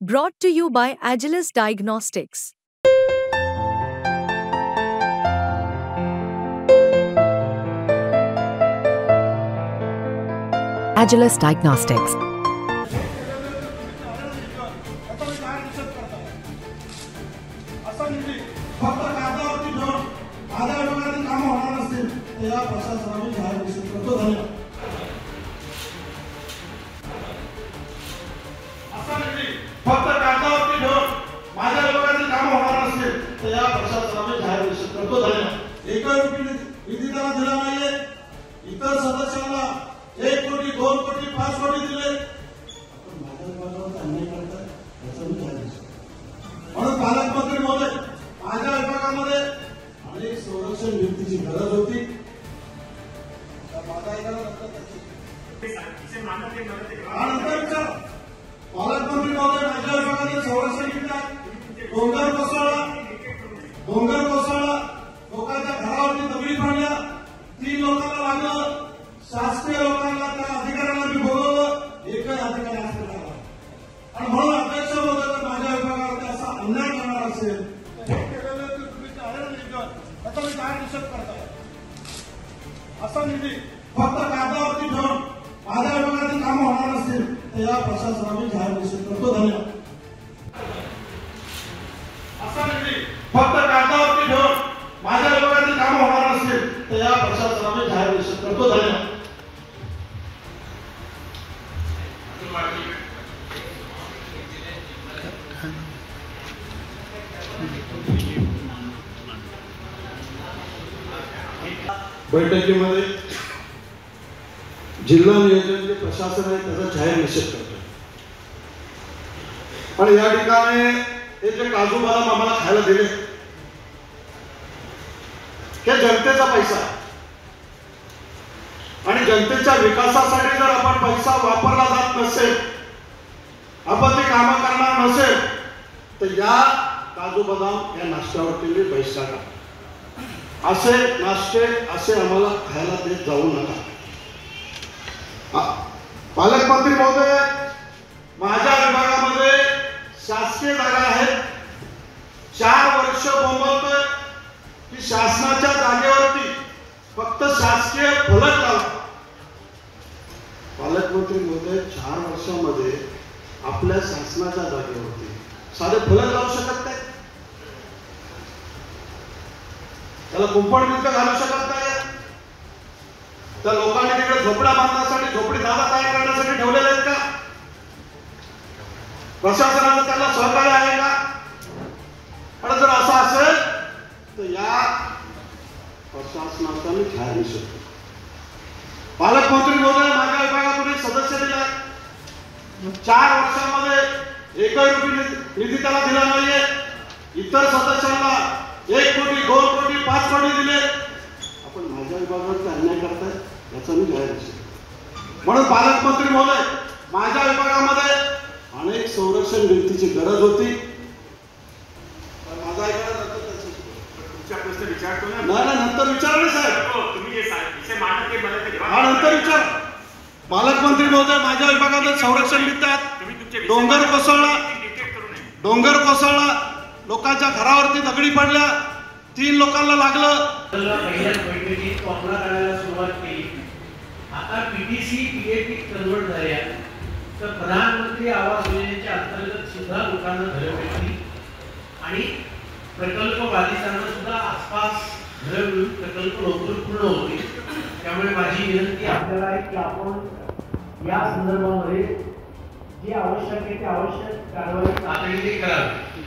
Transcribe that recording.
Brought to you by Agilus Diagnostics. Agilus Diagnostics. फक्त कागदावरती घेऊन माझ्या लोकांची कामं होणार नसतील तर या प्रशासनाने जाहीर घोषित करतो. धन्यवाद. एकही रुपये निधी त्याला दिला नाहीये. इतर सदस्यांना 1 कोटी 2 कोटी 5 कोटी दिले. माझ्या विभागावर अन्याय करतात याचा मी जाहीर घोषित. म्हणून पालकमंत्री महोदय, माझ्या विभागामध्ये अनेक संरक्षण भिंतीची गरज होती. पालकमंत्री महोदय, माझ्या विभागातील संरक्षण भिंत डोंगर कोसळला, लोकांच्या घरावरती दगडी पडल्या, 3 लोकांना लागलं. शासकीय लोकांना त्या अधिकाऱ्यांना मी बोलवलं, एकही अधिकारी असं झाला. आणि म्हणून अध्यक्ष महोदय, माझ्या विभागावरती असा अन्याय करणार असेल आता मी काय निषेध करताय. असा निधी फक्त कागदावरती ठेवून माझ्या विभागातील कामं होणार नसतील तर या प्रशासनाने जाहीर घोषित करतो. धन्यवाद. असा निधी फक्त कागदावरती ठेवून माझ्या विभागातील कामं होणार नसतील तर या प्रशासनाने जाहीर घोषित करतो. धन्यवाद. बैठकीमध्ये जिल्हा नियोजन जे प्रशासन आहे त्याचा जाहीर निषेध करतो. आणि या ठिकाणी हे जे काजू बदाम आम्हाला खायला दिले हे जनतेचा पैसा आहे. आणि जनतेच्या विकासासाठी जर आपण पैसा वापरला जात नसेल, आपण ते कामं करणार नसेल तर या काजू बदाम या नाश्त्यावरती मी बहिष्कार टाकतो. असे नाश्ते असे आम्हाला खायला देत जाऊ नका. पालकमंत्री महोदय, माझ्या विभागामध्ये शासकीय जागा आहेत. 4 वर्ष बोंबलतोय की शासनाच्या जागेवरती फक्त शासकीय फलक लावा. पालकमंत्री महोदय, 4 वर्षामध्ये आपल्या शासनाच्या जागेवरती साधे फलक लावू शकत नाही. त्याला कुंपण भिंत घालू शकत नाही. त्या लोकांनी तिकडे झोपड्या बांधण्यासाठी झोपडी दादा तयार करण्यासाठी ठेवलेले आहेत का? प्रशासनाचं त्याला सहकार्य आहे का? आणि जर असं असेल तर या प्रशासनाचा मी जाहीर निषेध करतो. पालकमंत्री महोदय, माझ्या विभागातून एक सदस्य दिला, 4 वर्षांमध्ये एकही रुपये निधी त्याला दिला नाहीये. इतर सदस्यांना 1 कोटी 2 कोटी 5 कोटी दिले. आपण माझ्या विभागावर अन्याय करताय याचा मी जाहीर निषेध. म्हणून पालकमंत्री महोदय, माझ्या विभागामध्ये अनेक संरक्षण भिंतीची गरज होती. माझा ऐकायला तुमच्या प्रश्न विचारतो ना. नाही, नंतर विचारले साहेब. हा, नंतर विचार. पालकमंत्री महोदय, माझ्या विभागात संरक्षण भिंत आहेत. डोंगर कोसळला, लोकांच्या घरावरती दगडी पडल्या, 3 लोकांना लागलं. पहिल्या बैठकीत वापरा करायला सुरुवात केली. आता पीटीसी पीएपी कन्वर्ट झाल्या तर प्रधानमंत्री आवास योजनेच्या अंतर्गत सुद्धा लोकांना घरं भेटली आणि प्रकल्प बाधितांना सुद्धा आसपास घरं मिळून प्रकल्प लवकर पूर्ण होतील. त्यामुळे माझी विनंती आपल्याला आहे की आपण या संदर्भामध्ये जे आवश्यक आहे ते आवश्यक कारवाई तातडीने करावी.